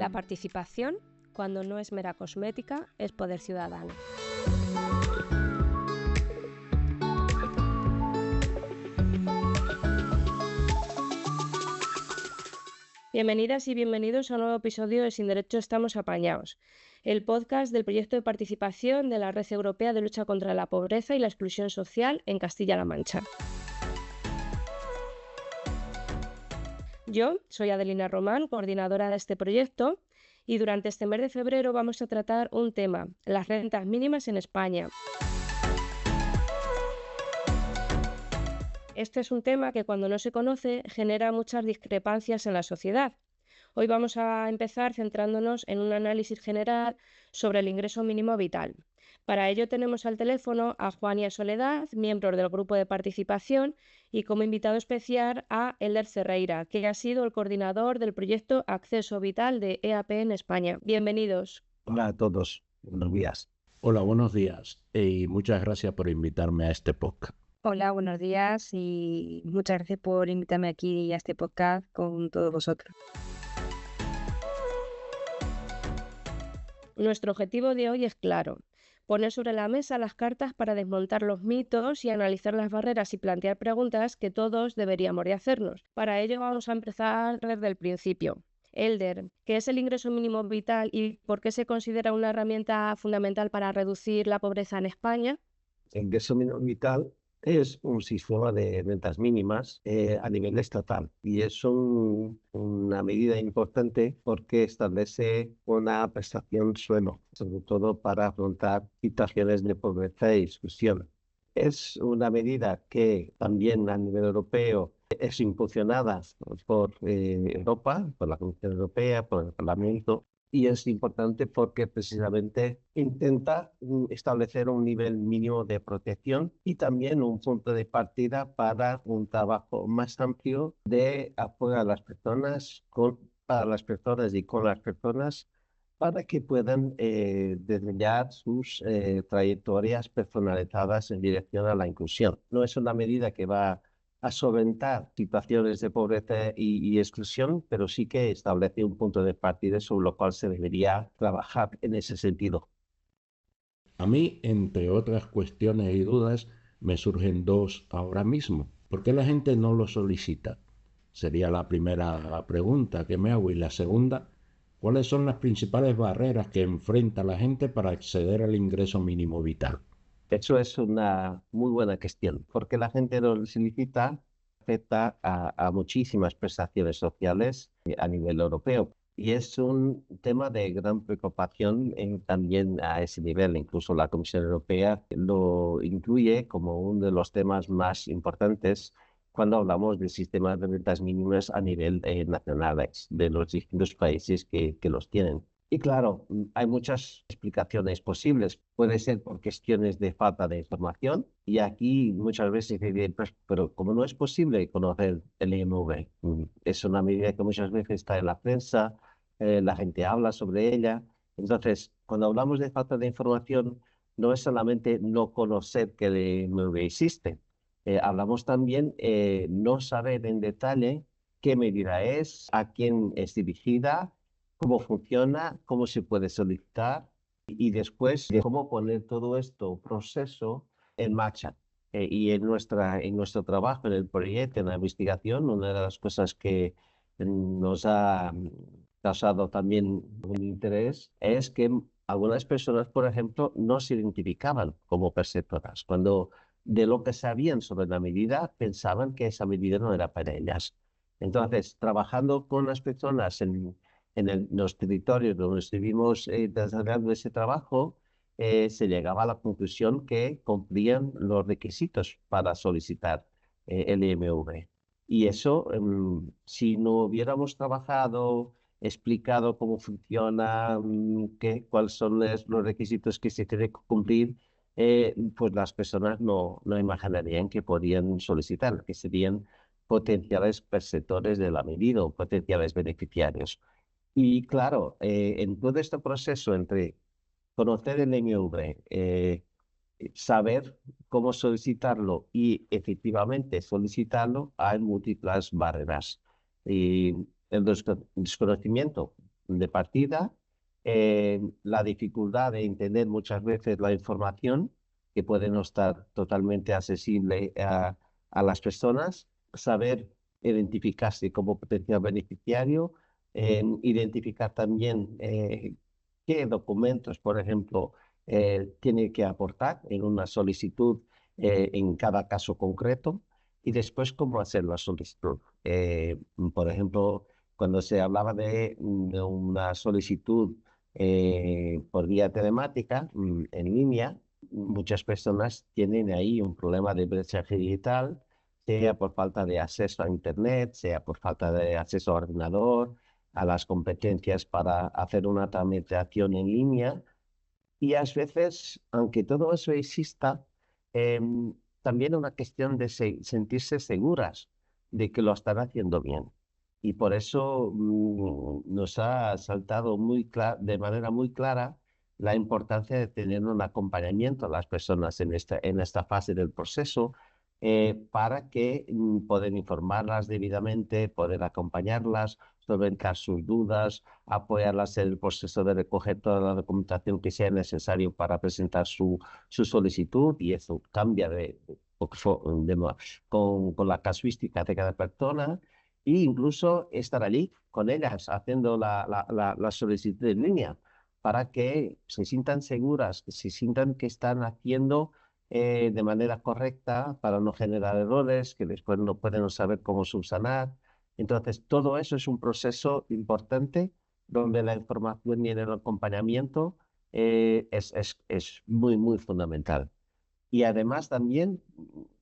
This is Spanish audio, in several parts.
La participación, cuando no es mera cosmética, es poder ciudadano. Bienvenidas y bienvenidos a un nuevo episodio de Sin Derecho estamos apañados, el podcast del proyecto de participación de la Red Europea de Lucha contra la Pobreza y la Exclusión Social en Castilla-La Mancha. Yo soy Adelina Román, coordinadora de este proyecto, y durante este mes de febrero vamos a tratar un tema, las rentas mínimas en España. Este es un tema que cuando no se conoce genera muchas discrepancias en la sociedad. Hoy vamos a empezar centrándonos en un análisis general sobre el ingreso mínimo vital. Para ello tenemos al teléfono a Juan y a Soledad, miembros del grupo de participación, y como invitado especial a Elder Cerreira, que ha sido el coordinador del proyecto Acceso Vital de EAP en España. Bienvenidos. Hola a todos, buenos días. Hola, buenos días y muchas gracias por invitarme a este podcast. Hola, buenos días y muchas gracias por invitarme aquí a este podcast con todos vosotros. Nuestro objetivo de hoy es claro: poner sobre la mesa las cartas para desmontar los mitos y analizar las barreras y plantear preguntas que todos deberíamos de hacernos. Para ello vamos a empezar desde el principio. Elder, ¿qué es el ingreso mínimo vital y por qué se considera una herramienta fundamental para reducir la pobreza en España? El ingreso mínimo vital es un sistema de rentas mínimas a nivel estatal y es una medida importante porque establece una prestación suelo, sobre todo para afrontar situaciones de pobreza y exclusión. Es una medida que también a nivel europeo es impulsionada por Europa, por la Comisión Europea, por el Parlamento. Y es importante porque precisamente intenta establecer un nivel mínimo de protección y también un punto de partida para un trabajo más amplio de apoyo a las personas, para las personas y con las personas, para que puedan desarrollar sus trayectorias personalizadas en dirección a la inclusión. No es una medida que va a solventar situaciones de pobreza y exclusión, pero sí que establece un punto de partida sobre lo cual se debería trabajar en ese sentido. A mí, entre otras cuestiones y dudas, me surgen dos ahora mismo. ¿Por qué la gente no lo solicita? Sería la primera pregunta que me hago. Y la segunda, ¿cuáles son las principales barreras que enfrenta la gente para acceder al ingreso mínimo vital? Eso es una muy buena cuestión, porque la gente no lo solicita, afecta a muchísimas prestaciones sociales a nivel europeo. Y es un tema de gran preocupación también a ese nivel. Incluso la Comisión Europea lo incluye como uno de los temas más importantes cuando hablamos del sistema de rentas mínimas a nivel nacional de los distintos países que los tienen. Y claro, hay muchas explicaciones posibles. Puede ser por cuestiones de falta de información y aquí muchas veces se dice, pero como no es posible conocer el IMV, es una medida que muchas veces está en la prensa, la gente habla sobre ella. Entonces, cuando hablamos de falta de información, no es solamente no conocer que el IMV existe. Hablamos también no saber en detalle qué medida es, a quién es dirigida, cómo funciona, cómo se puede solicitar y después cómo poner todo esto, proceso, en marcha. Y en nuestro trabajo, en el proyecto, en la investigación, una de las cosas que nos ha causado también un interés es que algunas personas, por ejemplo, no se identificaban como perceptoras. Cuando de lo que sabían sobre la medida, pensaban que esa medida no era para ellas. Entonces, trabajando con las personas en los territorios donde estuvimos desarrollando ese trabajo, se llegaba a la conclusión que cumplían los requisitos para solicitar el IMV. Y eso, si no hubiéramos trabajado, explicado cómo funciona, cuáles son los requisitos que se tienen que cumplir, pues las personas no imaginarían que podían solicitar, que serían potenciales perceptores de la medida o potenciales beneficiarios. Y claro, en todo este proceso entre conocer el IMV, saber cómo solicitarlo y efectivamente solicitarlo, hay múltiples barreras. Y el desconocimiento de partida, la dificultad de entender muchas veces la información que puede no estar totalmente accesible a las personas, saber identificarse como potencial beneficiario, identificar también qué documentos, por ejemplo, tiene que aportar en una solicitud en cada caso concreto y después cómo hacer la solicitud. Por ejemplo, cuando se hablaba de una solicitud por vía telemática en línea, muchas personas tienen ahí un problema de brecha digital, sea por falta de acceso a Internet, sea por falta de acceso a ordenador, a las competencias para hacer una tramitación en línea. Y a veces, aunque todo eso exista, también una cuestión de sentirse seguras de que lo están haciendo bien. Y por eso nos ha saltado de manera muy clara la importancia de tener un acompañamiento a las personas en esta fase del proceso para que puedan informarlas debidamente, poder acompañarlas, solventar sus dudas, apoyarlas en el proceso de recoger toda la documentación que sea necesario para presentar su solicitud, y eso cambia con la casuística de cada persona, e incluso estar allí con ellas haciendo la solicitud en línea para que se sientan seguras, que se sientan que están haciendo de manera correcta para no generar errores que después no pueden saber cómo subsanar. Entonces, todo eso es un proceso importante donde la información y el acompañamiento es muy, muy fundamental. Y además también,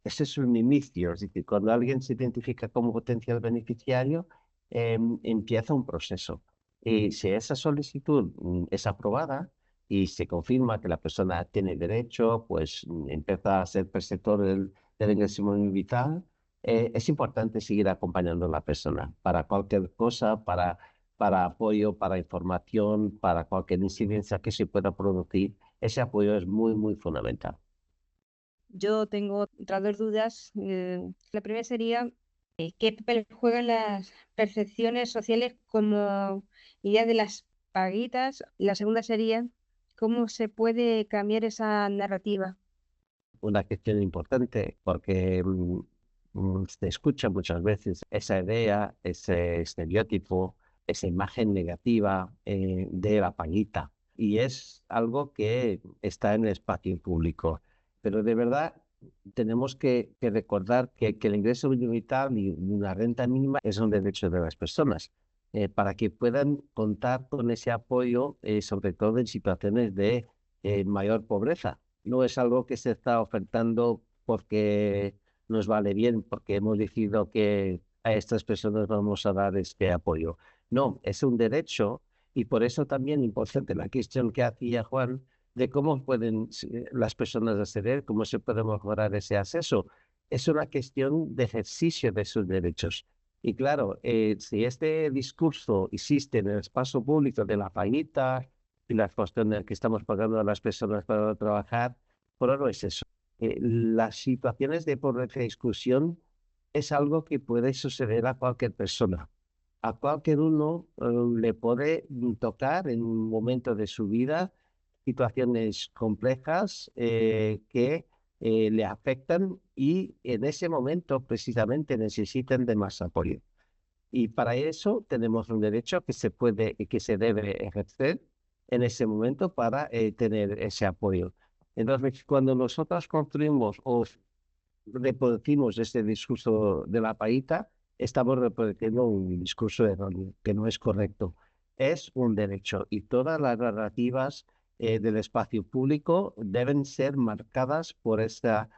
ese es un inicio, es decir, cuando alguien se identifica como potencial beneficiario, empieza un proceso. Y si esa solicitud es aprobada y se confirma que la persona tiene derecho, pues empieza a ser perceptor del ingreso mínimo vital. Es importante seguir acompañando a la persona para cualquier cosa, para apoyo, para información, para cualquier incidencia que se pueda producir. Ese apoyo es muy, muy fundamental. Yo tengo otras dos dudas. La primera sería, ¿qué papel juegan las percepciones sociales como idea de las paguitas? Y la segunda sería, ¿cómo se puede cambiar esa narrativa? Una cuestión importante porque se escucha muchas veces esa idea, ese estereotipo, esa imagen negativa de la paguita. Y es algo que está en el espacio público. Pero de verdad tenemos que recordar que el ingreso mínimo vital y una renta mínima es un derecho de las personas para que puedan contar con ese apoyo, sobre todo en situaciones de mayor pobreza. No es algo que se está ofertando porque nos vale bien, porque hemos decidido que a estas personas vamos a dar este apoyo. No, es un derecho, y por eso también importante la cuestión que hacía Juan de cómo pueden las personas acceder, cómo se puede mejorar ese acceso. Es una cuestión de ejercicio de sus derechos. Y claro, si este discurso existe en el espacio público de la paguita y las cuestiones que estamos pagando a las personas para trabajar, pero no es eso. Las situaciones de pobreza y exclusión es algo que puede suceder a cualquier persona. A cualquier uno le puede tocar en un momento de su vida situaciones complejas que le afectan, y en ese momento precisamente necesitan de más apoyo. Y para eso tenemos un derecho que se puede y que se debe ejercer en ese momento para tener ese apoyo. Entonces, cuando nosotros construimos o reproducimos este discurso de la paita, estamos reproduciendo un discurso erróneo, que no es correcto. Es un derecho, y todas las narrativas del espacio público deben ser marcadas por esa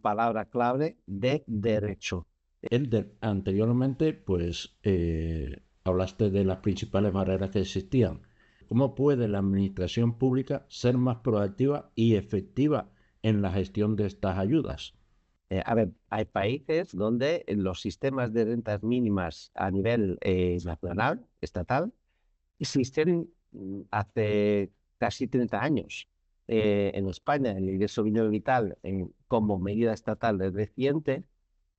palabra clave de derecho. Elder, anteriormente, pues hablaste de las principales barreras que existían. ¿Cómo puede la administración pública ser más proactiva y efectiva en la gestión de estas ayudas? A ver, hay países donde los sistemas de rentas mínimas a nivel nacional, estatal, existen hace casi 30 años. En España, el ingreso mínimo vital como medida estatal es reciente,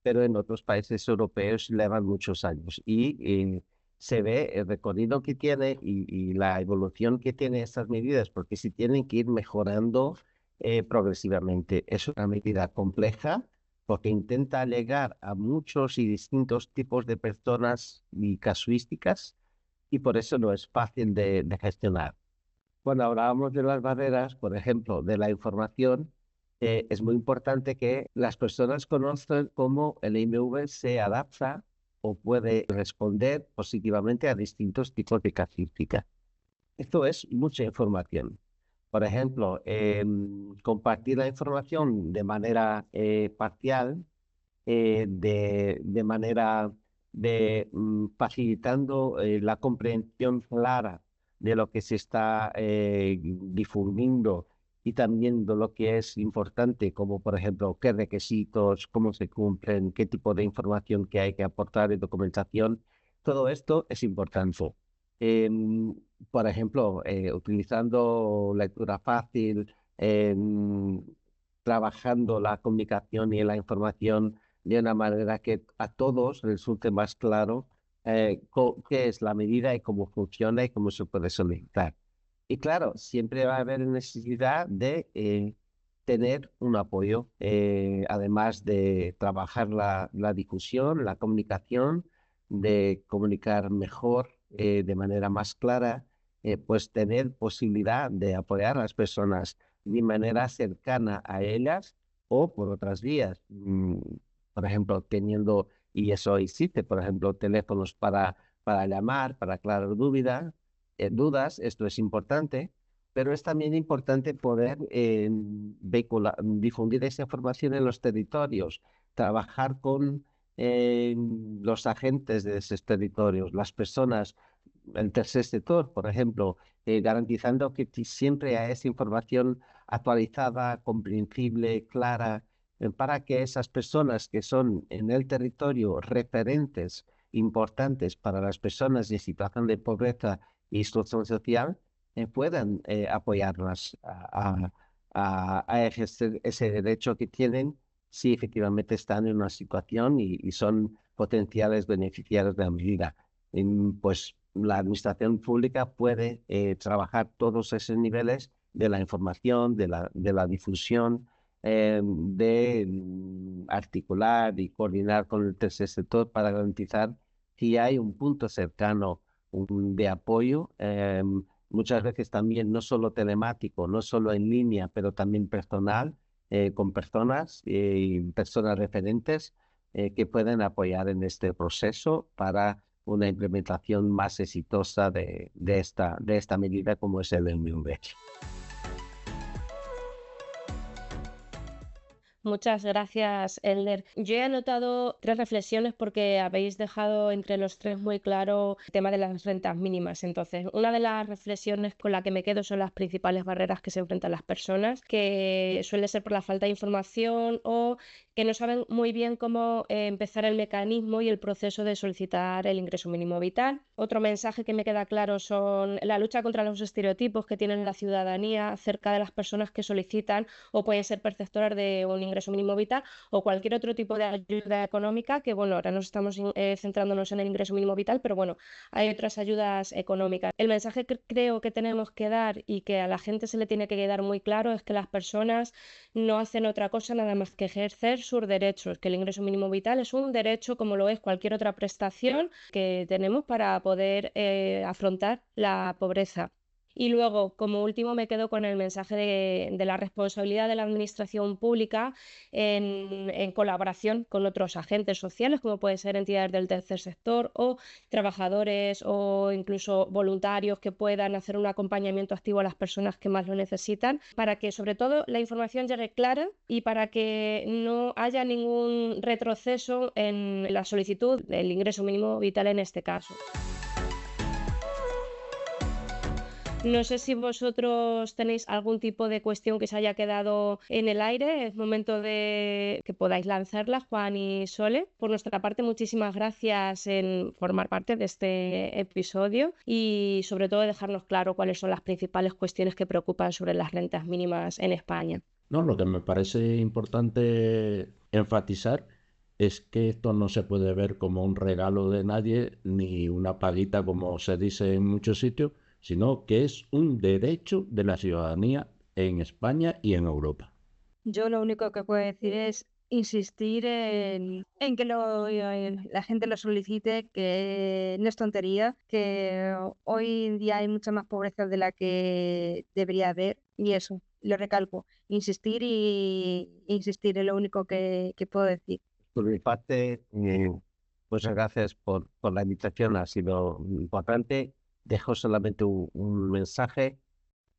pero en otros países europeos llevan muchos años. Y se ve el recorrido que tiene y la evolución que tiene estas medidas, porque se tienen que ir mejorando progresivamente. Es una medida compleja porque intenta llegar a muchos y distintos tipos de personas y casuísticas y por eso no es fácil de gestionar. Cuando hablábamos de las barreras, por ejemplo, de la información, es muy importante que las personas conozcan cómo el IMV se adapta o puede responder positivamente a distintos tipos de casuística. Esto es mucha información. Por ejemplo, compartir la información de manera parcial, de manera facilitando la comprensión clara de lo que se está difundiendo y también de lo que es importante, como por ejemplo qué requisitos, cómo se cumplen, qué tipo de información que hay que aportar y documentación. Todo esto es importante. Por ejemplo, utilizando lectura fácil, trabajando la comunicación y la información de una manera que a todos resulte más claro qué es la medida y cómo funciona y cómo se puede solicitar. Y claro, siempre va a haber necesidad de tener un apoyo, además de trabajar la difusión, la comunicación, de comunicar mejor, de manera más clara, pues tener posibilidad de apoyar a las personas de manera cercana a ellas o por otras vías. Por ejemplo, teniendo, y eso existe, por ejemplo, teléfonos para llamar, para aclarar dudas, esto es importante, pero es también importante poder difundir esa información en los territorios, trabajar con los agentes de esos territorios, las personas, el tercer sector, por ejemplo, garantizando que siempre haya esa información actualizada, comprensible, clara, para que esas personas que son en el territorio referentes importantes para las personas en situación de pobreza y exclusión social, puedan apoyarlas a ejercer ese derecho que tienen si efectivamente están en una situación y son potenciales beneficiarios de la medida. Pues la administración pública puede trabajar todos esos niveles de la información, de la difusión, de articular y coordinar con el tercer sector para garantizar que hay un punto cercano de apoyo, muchas veces también no solo telemático, no solo en línea, pero también personal, con personas y personas referentes que pueden apoyar en este proceso para una implementación más exitosa de esta medida como es el MV. Muchas gracias, Elder. Yo he anotado 3 reflexiones porque habéis dejado entre los 3 muy claro el tema de las rentas mínimas. Entonces, una de las reflexiones con la que me quedo son las principales barreras que se enfrentan las personas, que suele ser por la falta de información o que no saben muy bien cómo empezar el mecanismo y el proceso de solicitar el ingreso mínimo vital. Otro mensaje que me queda claro son la lucha contra los estereotipos que tiene la ciudadanía acerca de las personas que solicitan o pueden ser perceptoras de un ingreso mínimo vital o cualquier otro tipo de ayuda económica, que bueno, ahora nos estamos centrándonos en el ingreso mínimo vital, pero bueno, hay otras ayudas económicas. El mensaje que creo que tenemos que dar y que a la gente se le tiene que quedar muy claro es que las personas no hacen otra cosa nada más que ejercer sus derechos, que el ingreso mínimo vital es un derecho como lo es cualquier otra prestación que tenemos para poder afrontar la pobreza. Y luego, como último, me quedo con el mensaje de la responsabilidad de la administración pública en colaboración con otros agentes sociales, como pueden ser entidades del tercer sector o trabajadores o incluso voluntarios que puedan hacer un acompañamiento activo a las personas que más lo necesitan, para que sobre todo la información llegue clara y para que no haya ningún retroceso en la solicitud del ingreso mínimo vital en este caso. No sé si vosotros tenéis algún tipo de cuestión que se haya quedado en el aire. Es momento de que podáis lanzarla, Juan y Sole. Por nuestra parte, muchísimas gracias en formar parte de este episodio y sobre todo dejarnos claro cuáles son las principales cuestiones que preocupan sobre las rentas mínimas en España. No, lo que me parece importante enfatizar es que esto no se puede ver como un regalo de nadie ni una paguita como se dice en muchos sitios, sino que es un derecho de la ciudadanía en España y en Europa. Yo lo único que puedo decir es insistir en que la gente lo solicite, que no es tontería, que hoy en día hay mucha más pobreza de la que debería haber, y eso, lo recalco, insistir y insistir es lo único que puedo decir. Por mi parte, muchas gracias por la invitación, ha sido importante. Dejo solamente un mensaje,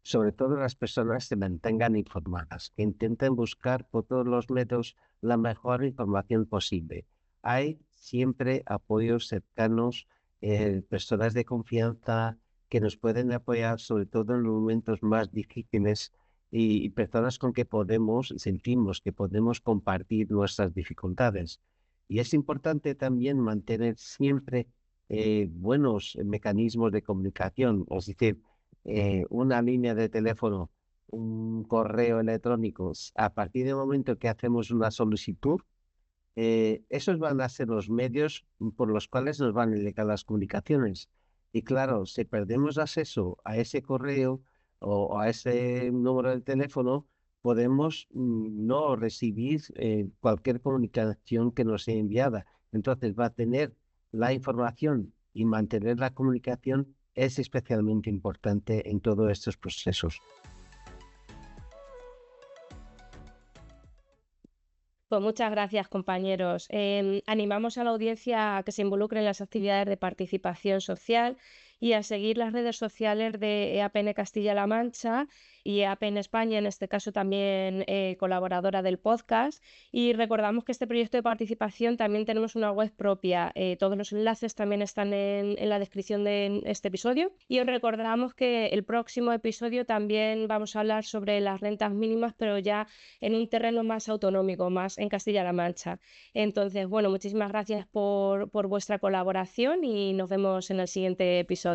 sobre todo las personas se mantengan informadas, que intenten buscar por todos los medios la mejor información posible. Hay siempre apoyos cercanos, personas de confianza que nos pueden apoyar, sobre todo en los momentos más difíciles, y personas con que sentimos que podemos compartir nuestras dificultades. Y es importante también mantener siempre buenos mecanismos de comunicación, es decir, una línea de teléfono, un correo electrónico. A partir del momento que hacemos una solicitud, esos van a ser los medios por los cuales nos van a llegar las comunicaciones. Y claro, si perdemos acceso a ese correo o a ese número de teléfono, podemos no recibir cualquier comunicación que nos sea enviada. Entonces, va a tener la información y mantener la comunicación es especialmente importante en todos estos procesos. Pues muchas gracias, compañeros. Animamos a la audiencia a que se involucre en las actividades de participación social y a seguir las redes sociales de EAPN Castilla-La Mancha y EAPN España, en este caso también colaboradora del podcast. Y recordamos que este proyecto de participación también tenemos una web propia. Todos los enlaces también están en la descripción de este episodio. Y os recordamos que el próximo episodio también vamos a hablar sobre las rentas mínimas, pero ya en un terreno más autonómico, más en Castilla-La Mancha. Entonces, bueno, muchísimas gracias por vuestra colaboración y nos vemos en el siguiente episodio.